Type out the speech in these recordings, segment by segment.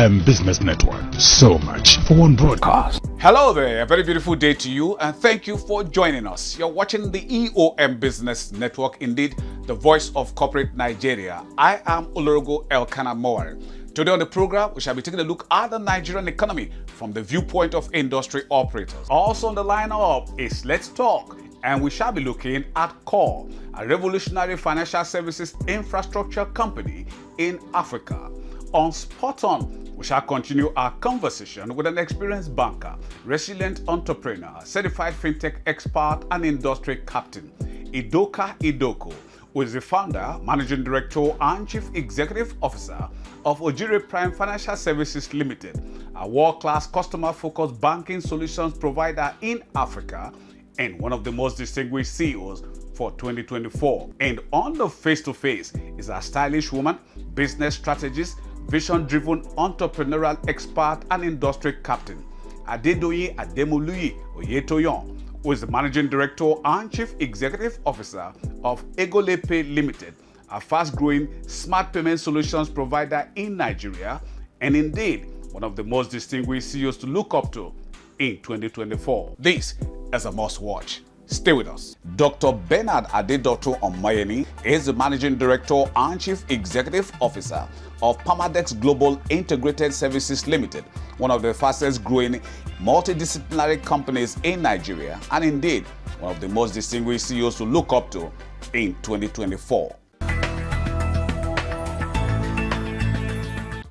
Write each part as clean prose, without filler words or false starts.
Eom Business Network. So much for one broadcast. Hello there, a very beautiful day to you, and thank you for joining us. You're watching the Eom Business Network, indeed, the voice of corporate Nigeria. I am Olorogo Elkanah Mowari. Today on the program, we shall be taking a look at the Nigerian economy from the viewpoint of industry operators. Also on the lineup is Let's Talk, and we shall be looking at Core, a revolutionary financial services infrastructure company in Africa. On Spot On, we shall continue our conversation with an experienced banker, resilient entrepreneur, certified fintech expert, and industry captain, Idoka Idoko, who is the founder, managing director, and chief executive officer of Ojire Prime Financial Services Limited, a world-class customer-focused banking solutions provider in Africa and one of the most distinguished CEOs for 2024. And on the face-to-face is a stylish woman, business strategist, vision-driven entrepreneurial expert, and industry captain, Adedoyin Ademoluyi Oyetoyon, who is the managing director and chief executive officer of Egolepe Limited, a fast-growing smart payment solutions provider in Nigeria, and indeed one of the most distinguished CEOs to look up to in 2024. This is a must-watch. Stay with us. Dr. Bernard Adedoto Omoyeni is the managing director and chief executive officer of Permadex Global Integrated Services Limited, one of the fastest growing multidisciplinary companies in Nigeria, and indeed one of the most distinguished CEOs to look up to in 2024.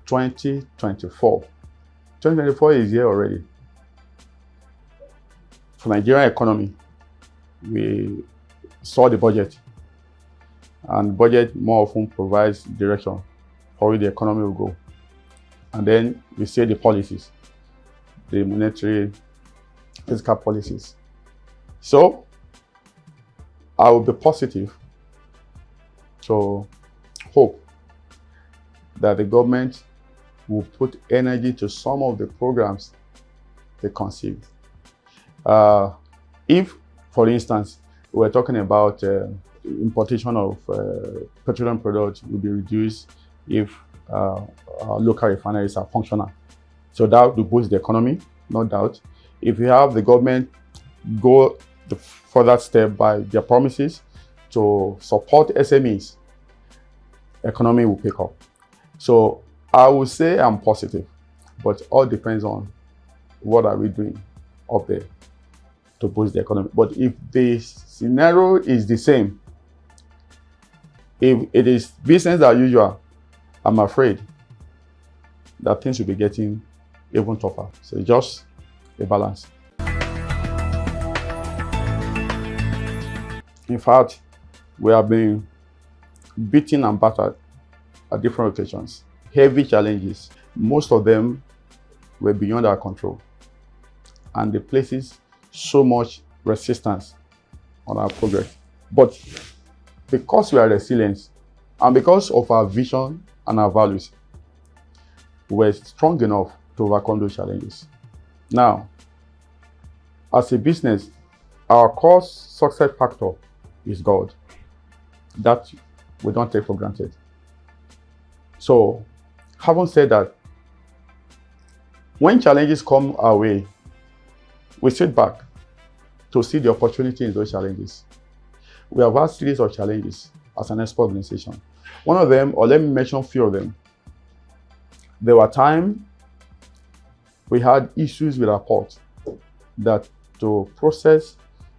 2024 is here already. For Nigerian economy, we saw the budget, and budget more often provides direction for where the economy will go. And then we see the policies, the monetary, fiscal policies. So I will be positive to hope that the government will put energy to some of the programs they conceived. If, for instance, we're talking about importation of petroleum products will be reduced if local refineries are functional. So that will boost the economy, no doubt. If you have the government go the further step by their promises to support SMEs, economy will pick up. So I would say I'm positive, but all depends on what are we doing up there to boost the economy. But if the scenario is the same, if it is business as usual, I'm afraid that things will be getting even tougher. So it's just a balance. In fact, we have been beaten and battered at different occasions. Heavy challenges. Most of them were beyond our control, and the places so much resistance on our progress. But because we are resilient and because of our vision and our values, we're strong enough to overcome those challenges. Now, as a business, our core success factor is God. That we don't take for granted. So, having said that, when challenges come our way, we sit back to see the opportunity in those challenges. We have had a series of challenges as an export organization. One of them, or let me mention a few of them. There were times we had issues with our port, that to process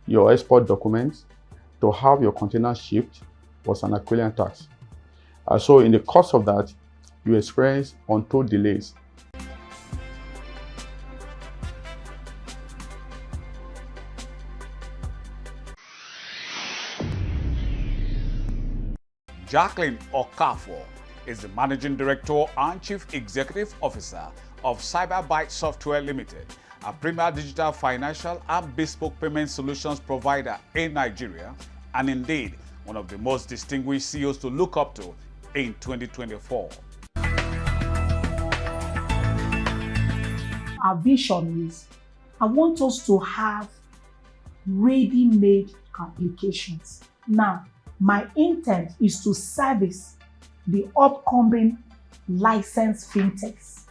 your export documents, to have your container shipped was an Herculean task. So in the course of that, you experience untold delays. Jacqueline Okafor is the managing director and chief executive officer of Cyberbyte Software Limited, a premier digital financial and bespoke payment solutions provider in Nigeria, and indeed one of the most distinguished CEOs to look up to in 2024. Our vision is, I want us to have ready-made applications. Now, my intent is to service the upcoming licensed fintechs.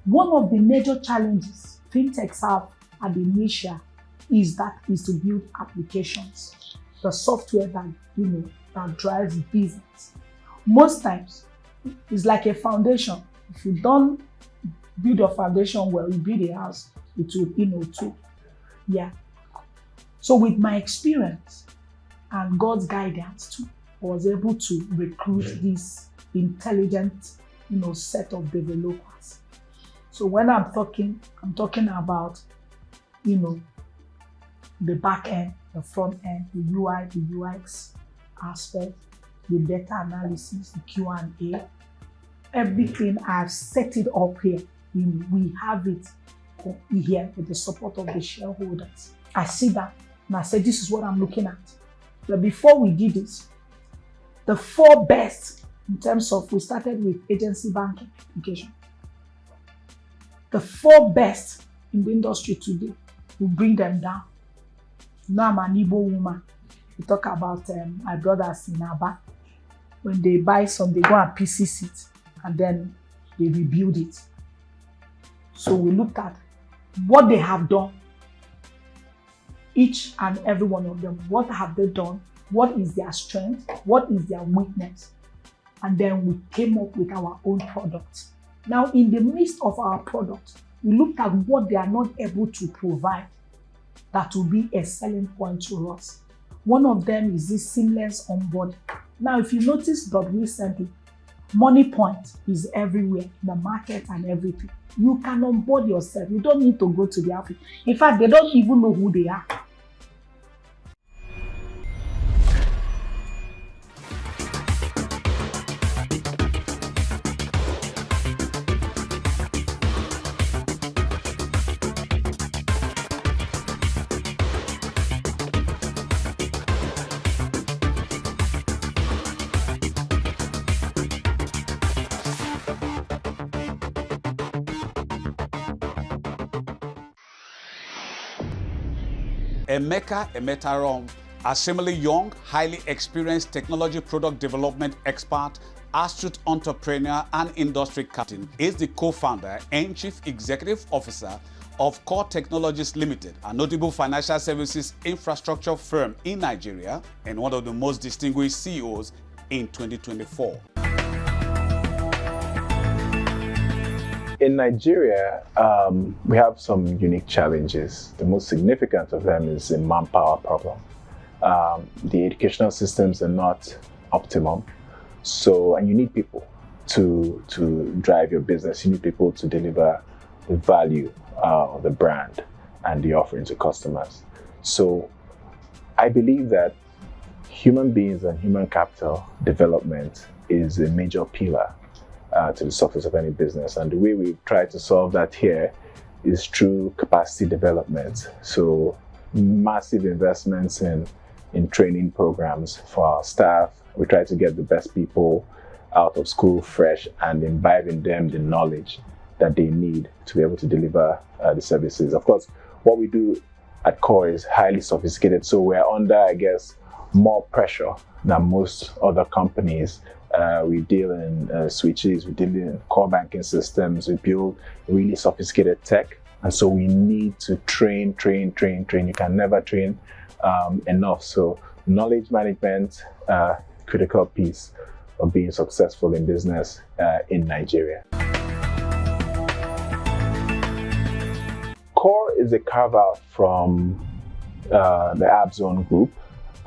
One of the major challenges fintechs have at the initial is to build applications, the software that drives business. Most times, it's like a foundation. If you don't build a foundation well, you build a house, it will, too. Yeah. So with my experience and God's guidance too, I was able to recruit this intelligent, set of developers. So when I'm talking about, the back end, the front end, the UI, the UX aspect, the data analysis, the Q&A, everything. I've set it up here. We have it here with the support of the shareholders. I see that and I said, this is what I'm looking at. But before we did this, the 4 best in terms of, we started with agency banking application. The 4 best in the industry today, we bring them down. Now I'm an Igbo woman. We talk about my brothers in Aba. When they buy some, they go and pieces it and then they rebuild it. So we looked at what they have done. Each and every one of them, what have they done? What is their strength? What is their weakness? And then we came up with our own product. Now, in the midst of our product, we looked at what they are not able to provide that will be a selling point to us. One of them is this seamless onboarding. Now, if you notice, but recently, Money Point is everywhere in the market and everything. You can onboard yourself. You don't need to go to the office. In fact, they don't even know who they are. Emeka Emetarom, a similarly young, highly experienced technology product development expert, astute entrepreneur, and industry captain, is the co-founder and chief executive officer of Core Technologies Limited, a notable financial services infrastructure firm in Nigeria and one of the most distinguished CEOs in 2024. In Nigeria, we have some unique challenges. The most significant of them is the manpower problem. The educational systems are not optimum, and you need people to drive your business. You need people to deliver the value of the brand and the offering to customers. So I believe that human beings and human capital development is a major pillar to the success of any business. And the way we try to solve that here is through capacity development. So massive investments in training programs for our staff. We try to get the best people out of school fresh and imbibe in them the knowledge that they need to be able to deliver the services. Of course, what we do at Core is highly sophisticated. So we're under, I guess, more pressure than most other companies. We deal in switches, we deal in core banking systems, we build really sophisticated tech. And so we need to train. You can never train enough. So knowledge management, critical piece of being successful in business in Nigeria. Core is a carve-out from the AppZone group.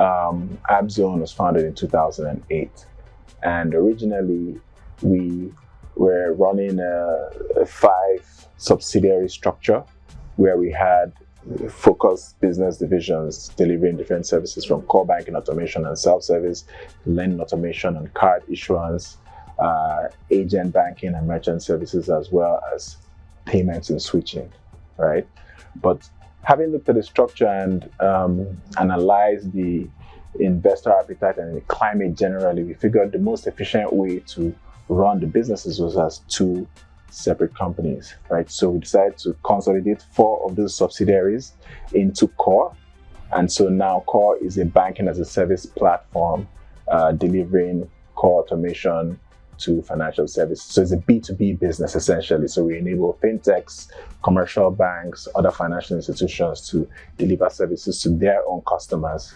AppZone was founded in 2008. And originally, we were running a 5-subsidiary structure where we had focused business divisions delivering different services from core banking automation and self-service, lending automation and card issuance, agent banking and merchant services, as well as payments and switching, right? But having looked at the structure and analyzed the investor appetite and the climate generally, we figured the most efficient way to run the businesses was as 2 separate companies, right? So we decided to consolidate 4 of those subsidiaries into Core. And so now Core is a banking as a service platform delivering core automation to financial services. So it's a B2B business essentially. So we enable fintechs, commercial banks, other financial institutions to deliver services to their own customers.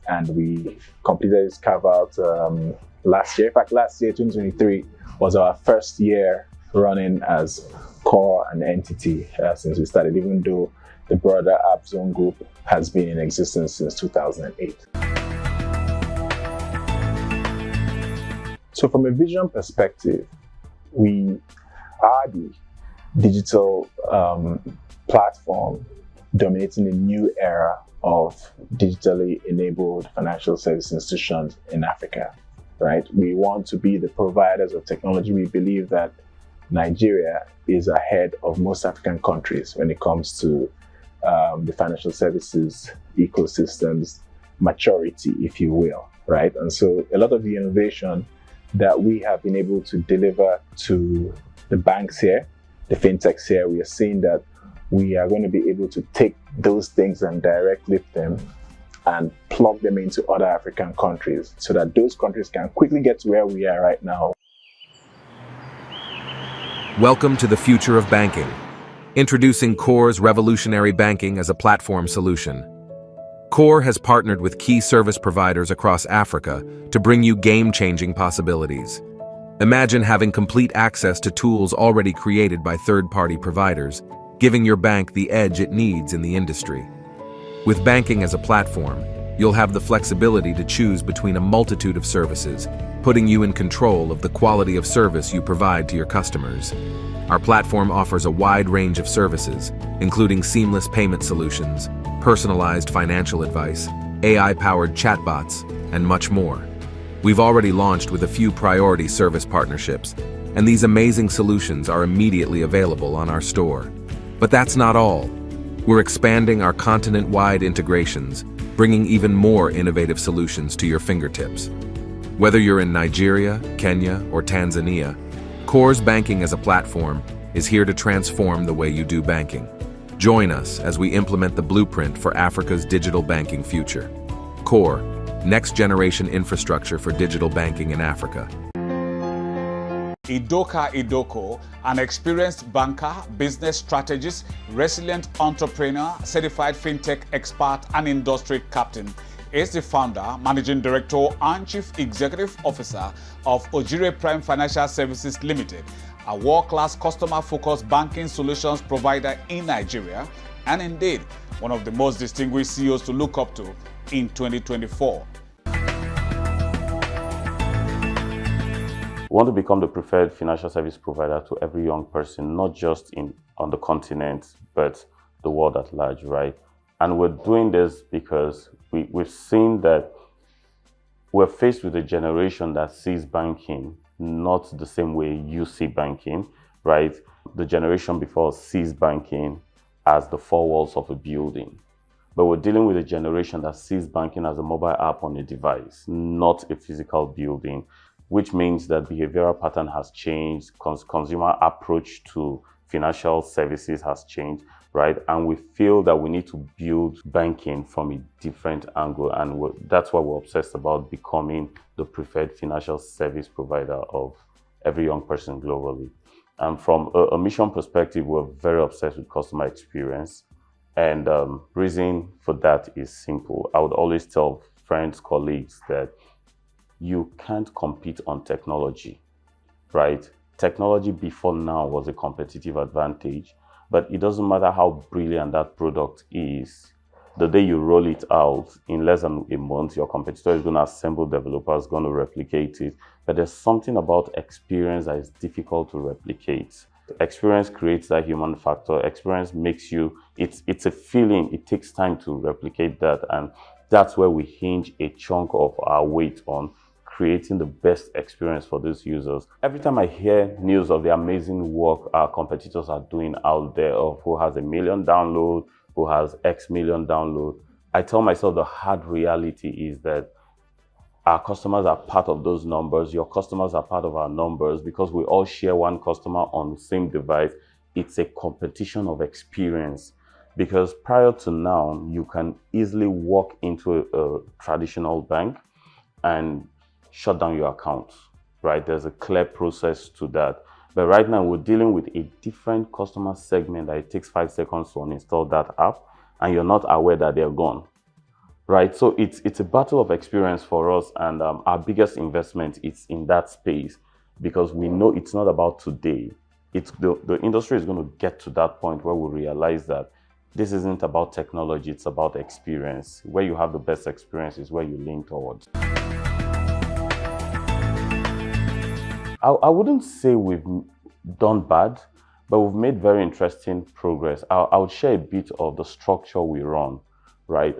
And we completed this carve out last year. In fact, last year, 2023, was our first year running as core and entity since we started, even though the broader AppZone group has been in existence since 2008. So from a vision perspective, we are the digital platform dominating a new era of digitally enabled financial service institutions in Africa, right? We want to be the providers of technology. We believe that Nigeria is ahead of most African countries when it comes to the financial services ecosystems maturity, if you will, right? And so a lot of the innovation that we have been able to deliver to the banks here, the fintechs here, we are seeing that we are going to be able to take those things and direct lift them and plug them into other African countries so that those countries can quickly get to where we are right now. Welcome to the future of banking. Introducing Core's revolutionary banking as a platform solution. Core has partnered with key service providers across Africa to bring you game-changing possibilities. Imagine having complete access to tools already created by third-party providers, giving your bank the edge it needs in the industry. With banking as a platform, you'll have the flexibility to choose between a multitude of services, putting you in control of the quality of service you provide to your customers. Our platform offers a wide range of services, including seamless payment solutions, personalized financial advice, AI-powered chatbots, and much more. We've already launched with a few priority service partnerships, and these amazing solutions are immediately available on our store. But that's not all. We're expanding our continent-wide integrations, bringing even more innovative solutions to your fingertips. Whether you're in Nigeria, Kenya, or Tanzania, Core's banking as a platform is here to transform the way you do banking. Join us as we implement the blueprint for Africa's digital banking future. Core, next-generation infrastructure for digital banking in Africa. Idoka Idoko, an experienced banker, business strategist, resilient entrepreneur, certified fintech expert, and industry captain, is the founder, managing director, and chief executive officer of Ojire Prime Financial Services Limited, a world-class customer-focused banking solutions provider in Nigeria, and indeed, one of the most distinguished CEOs to look up to in 2024. We want to become the preferred financial service provider to every young person, not just on the continent, but the world at large, right? And we're doing this because we've seen that we're faced with a generation that sees banking not the same way you see banking, right? The generation before sees banking as the four walls of a building. But we're dealing with a generation that sees banking as a mobile app on a device, not a physical building, which means that behavioral pattern has changed, consumer approach to financial services has changed, right? And we feel that we need to build banking from a different angle, and that's why we're obsessed about becoming the preferred financial service provider of every young person globally. And from a mission perspective, we're very obsessed with customer experience, and reason for that is simple. I would always tell friends, colleagues that you can't compete on technology, right? Technology before now was a competitive advantage, but it doesn't matter how brilliant that product is. The day you roll it out, in less than a month, your competitor is going to assemble developers, going to replicate it. But there's something about experience that is difficult to replicate. Experience creates that human factor. Experience makes you, it's a feeling. It takes time to replicate that. And that's where we hinge a chunk of our weight on creating the best experience for those users. Every time I hear news of the amazing work our competitors are doing out there, of who has 1 million downloads, who has X million downloads, I tell myself the hard reality is that our customers are part of those numbers. Your customers are part of our numbers because we all share one customer on the same device. It's a competition of experience. Because prior to now, you can easily walk into a traditional bank and shut down your account, right? There's a clear process to that. But right now we're dealing with a different customer segment that it takes 5 seconds to uninstall that app and you're not aware that they're gone, right? So it's a battle of experience for us, and our biggest investment is in that space, because we know it's not about today. It's the industry is going to get to that point where we realize that this isn't about technology, it's about experience. Where you have the best experience is where you lean towards. I wouldn't say we've done bad, but we've made very interesting progress. I would share a bit of the structure we run, right?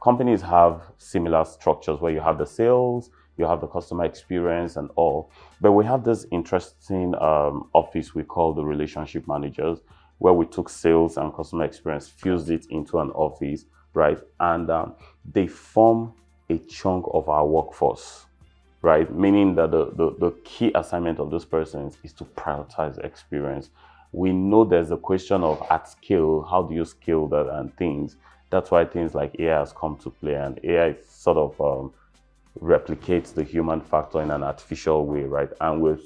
Companies have similar structures where you have the sales, you have the customer experience and all, but we have this interesting office we call the relationship managers, where we took sales and customer experience, fused it into an office, right? And they form a chunk of our workforce, right? Meaning that the key assignment of those persons is to prioritize experience. We know there's a question of at scale, how do you scale that and things. That's why things like AI has come to play, and AI sort of replicates the human factor in an artificial way, right? And we're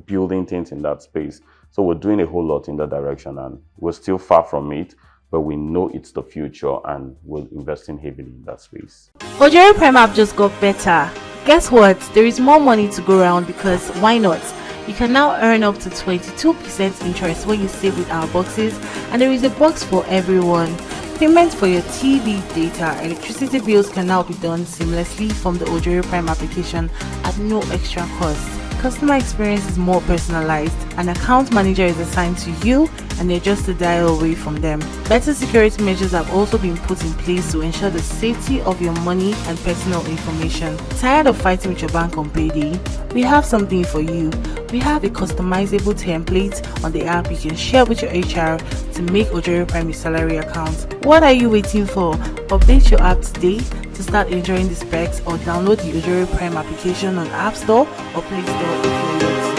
building things in that space. So we're doing a whole lot in that direction, and we're still far from it, but we know it's the future and we're investing heavily in that space. Ojere Prime app just got better. Guess what? There is more money to go around, because why not? You can now earn up to 22% interest when you save with our boxes, and there is a box for everyone. Payments for your TV, data, electricity bills can now be done seamlessly from the Ojere Prime application at no extra cost. Customer experience is more personalized. An account manager is assigned to you, and you're just a dial away from them. Better security measures have also been put in place to ensure the safety of your money and personal information. Tired of fighting with your bank on payday? We have something for you. We have a customizable template on the app you can share with your HR to make Ojere Prime your salary account. What are you waiting for? Update your app today to start enjoying the specs, or download the Ojere Prime application on App Store or Play Store if you're yet.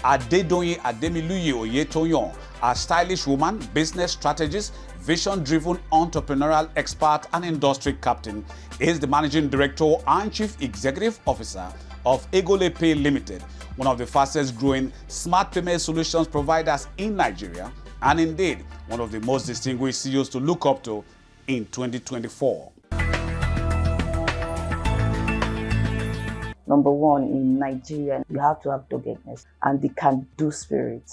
Adedoyin Ademiluyi Oyetoyon, a stylish woman, business strategist, vision-driven entrepreneurial expert, and industry captain, is the managing director and chief executive officer of Egole Pay Limited, one of the fastest growing smart payment solutions providers in Nigeria, and indeed one of the most distinguished CEOs to look up to in 2024. Number one, in Nigeria, you have to have doggedness and the can-do spirit,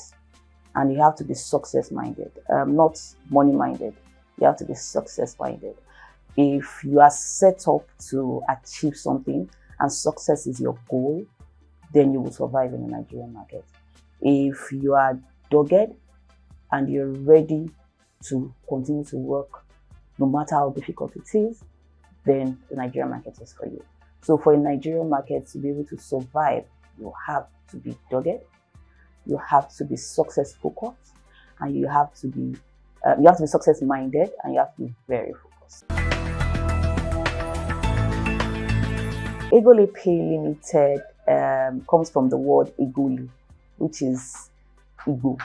and you have to be success-minded, not money-minded. You have to be success-minded. If you are set up to achieve something and success is your goal, then you will survive in the Nigerian market. If you are dogged and you're ready to continue to work, no matter how difficult it is, then the Nigerian market is for you. So for a Nigerian market to be able to survive, you have to be dogged, you have to be success focused, and you have to be success minded, and you have to be very focused. Egole Pay Limited comes from the word Egoli, which is Igbo,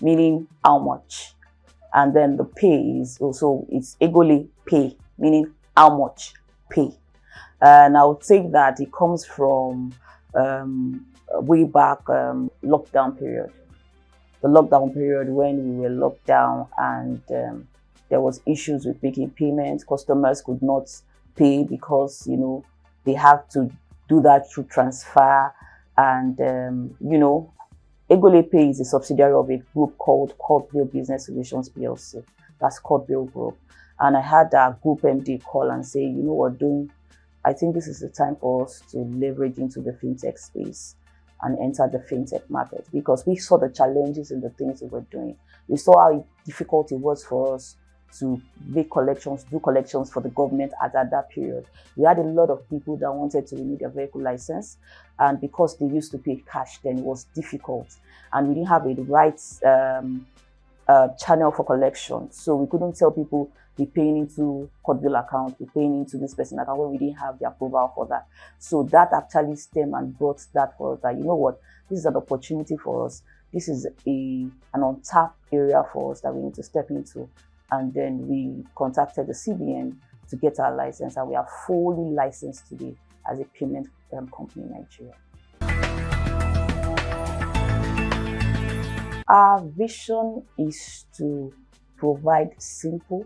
meaning how much, and then the pay is also, it's Egole Pay, meaning how much pay. And I would say that it comes from way back lockdown period. The lockdown period when we were locked down and there was issues with making payments. Customers could not pay because, you know, they have to do that through transfer. And, you know, Egole Pay is a subsidiary of a group called Courtbill Business Solutions PLC. That's Courtbill Group. And I had our group MD call and say, you know what, I think this is the time for us to leverage into the fintech space and enter the fintech market, because we saw the challenges in the things we were doing. We saw how difficult it was for us to make collections, do collections for the government at that period. We had a lot of people that wanted to renew their vehicle license, and because they used to pay cash, then it was difficult, and we didn't have a right channel for collection. So we couldn't tell people we're paying into Cordville account, we're paying into this person account when we didn't have the approval for that. So that actually stemmed and brought that for us, that you know what, this is an opportunity for us. This is an untapped area for us that we need to step into. And then we contacted the CBN to get our license, and we are fully licensed today as a payment company in Nigeria. Our vision is to provide simple,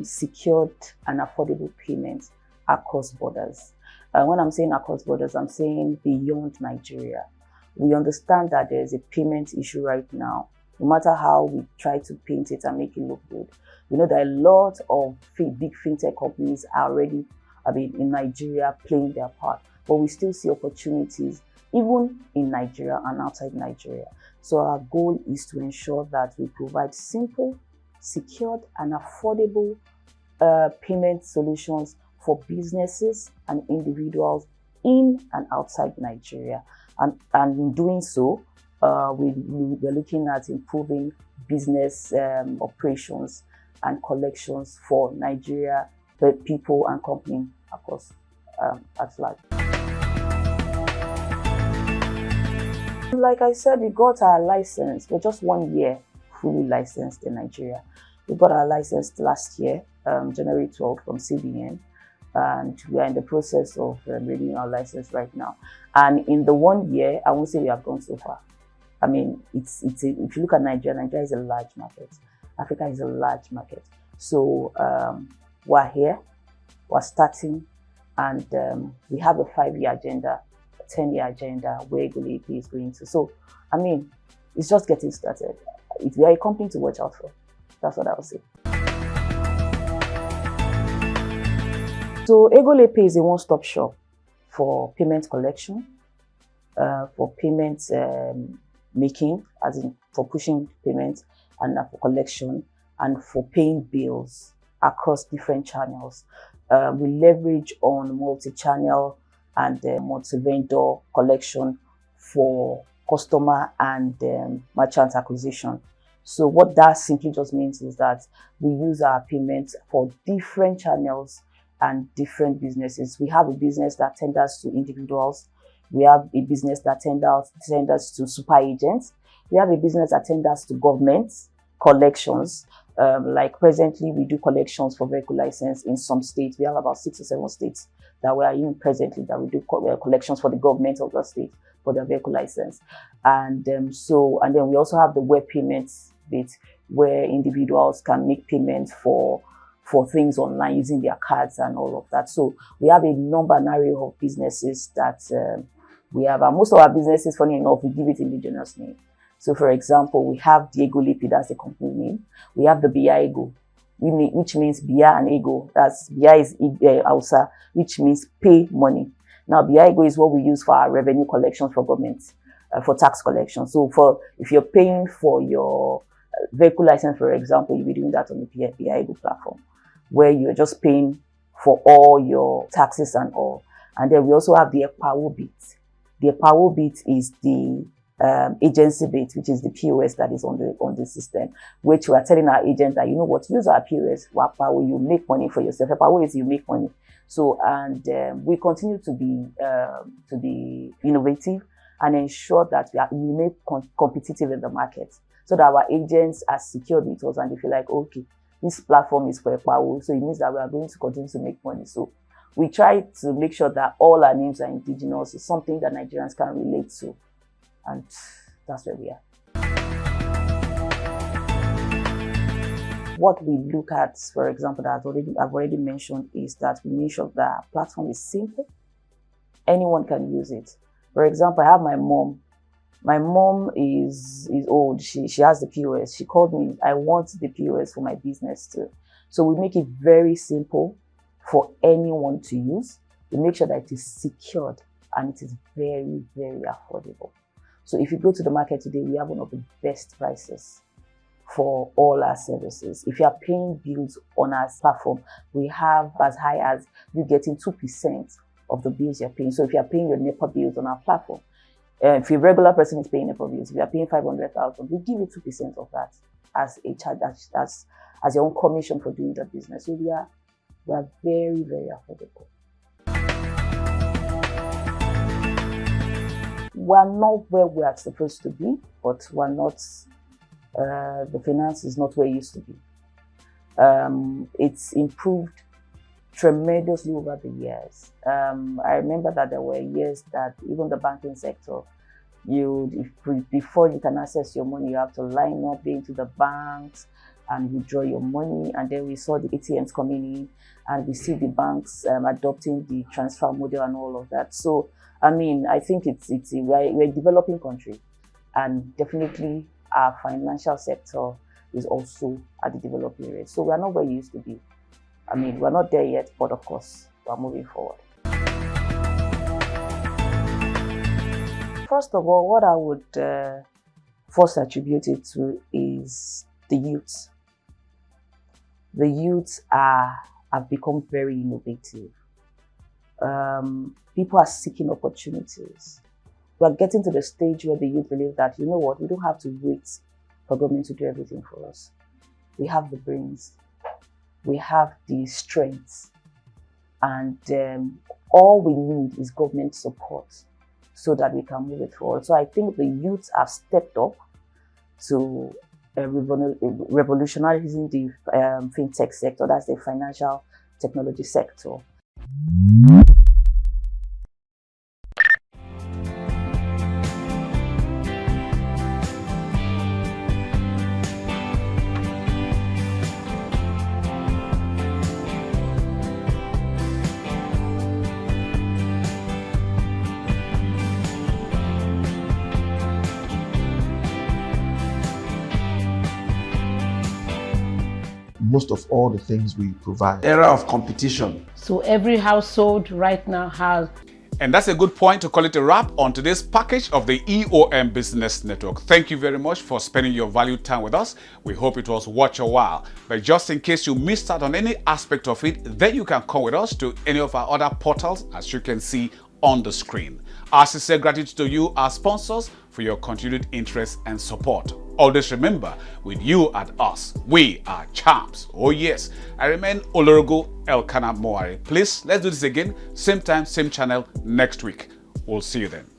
secured, and affordable payments across borders. When I'm saying across borders, I'm saying beyond Nigeria. We understand that there is a payment issue right now. No matter how we try to paint it and make it look good, we know that a lot of big fintech companies are already, in Nigeria playing their part. But we still see opportunities even in Nigeria and outside Nigeria. So our goal is to ensure that we provide simple, secured, and affordable payment solutions for businesses and individuals in and outside Nigeria. And in doing so, we're looking at improving business operations and collections for Nigeria, people and companies across at large. Like I said, we got our license. We're just 1 year fully licensed in Nigeria. We got our license last year, January 12th, from CBN, and we are in the process of renewing our license right now. And in the 1 year, I won't say we have gone so far. If you look at Nigeria, Nigeria is a large market. Africa is a large market. So we're here, we're starting, and we have a 5-year agenda, a 10-year agenda where Egoli AP is going to. So, it's just getting started. We are a company to watch out for. That's what I would say. So Egoli AP is a one-stop shop for payment collection, for payment making, as in for pushing payments, and for collection, and for paying bills across different channels. We leverage on multi-channel and multi-vendor collection for customer and merchant acquisition. So what that simply just means is that we use our payments for different channels and different businesses. We have a business that tenders to individuals. We have a business that tenders to super agents. We have a business that tenders to governments, collections. Like presently, we do collections for vehicle license in some states. We have about 6 or 7 states that we are in presently that we do collections for the government of the state for their vehicle license. And then we also have the web payments bit where individuals can make payments for things online using their cards and all of that. So we have a number and array of businesses that we have. And most of our businesses, funny enough, we give it indigenous name. So for example, we have the Egoli AP, that's the company name. We have the Bia Ego, which means Bia and Ego. That's Bia is Hausa, which means pay money. Now Bia Ego is what we use for our revenue collections for government, for tax collection. So if you're paying for your vehicle license, for example, you'll be doing that on the Bia Ego platform, where you're just paying for all your taxes and all. And then we also have the Epawo bit. The Epawo bit is the agency bit, which is the POS that is on the system, which we are telling our agent that, you know what, use our POS, Epawo, you make money for yourself. Epawo is you make money. So, and we continue to be innovative and ensure that we remain competitive in the market, so that our agents are secure with us and they feel like, okay, this platform is for Epawo, so it means that we are going to continue to make money. So we try to make sure that all our names are indigenous. It's something that Nigerians can relate to, and that's where we are. What we look at, for example, that I've already mentioned, is that we make sure that our platform is simple. Anyone can use it. For example, I have my mom. My mom is old. She has the POS. She called me, I want the POS for my business too. So we make it very simple for anyone to use. We make sure that it is secured and it is very, very affordable. So if you go to the market today, we have one of the best prices for all our services. If you are paying bills on our platform, we have as high as you getting 2% of the bills you're paying. So if you are paying your NEPA bills on our platform, if a regular person is paying NEPA bills, if you are paying 500,000, we give you 2% of that as a charge, as your own commission for doing the business. So we are very, very affordable. We're not where we are supposed to be, but we're not. The finance is not where it used to be. It's improved tremendously over the years. I remember that there were years that even the banking sector, before you can access your money, you have to line up into the banks and withdraw your money. And then we saw the ATMs coming in, and we see the banks adopting the transfer model and all of that. So, I mean, I think we're a developing country, and definitely our financial sector is also at the developing rate. So we are not where we used to be. I mean, we're not there yet, but of course, we're moving forward. First of all, what I would first attribute it to is the youth. The youths have become very innovative. People are seeking opportunities. We are getting to the stage where the youth believe that, you know what, we don't have to wait for government to do everything for us. We have the brains, we have the strength, and all we need is government support so that we can move it forward. So I think the youth have stepped up to revolutionizing the fintech sector, that's the financial technology sector. Most of all the things we provide. Era of competition. So every household right now has. And that's a good point to call it a wrap on today's package of the EOM Business Network. Thank you very much for spending your valued time with us. We hope it was worth your while. But just in case you missed out on any aspect of it, then you can come with us to any of our other portals, as you can see on the screen. Our sincere gratitude to you, our sponsors, for your continued interest and support. Always remember, with you and us, we are champs. Oh yes, I remain Olorogo Elkanah Moare. Please, let's do this again, same time, same channel next week. We'll see you then.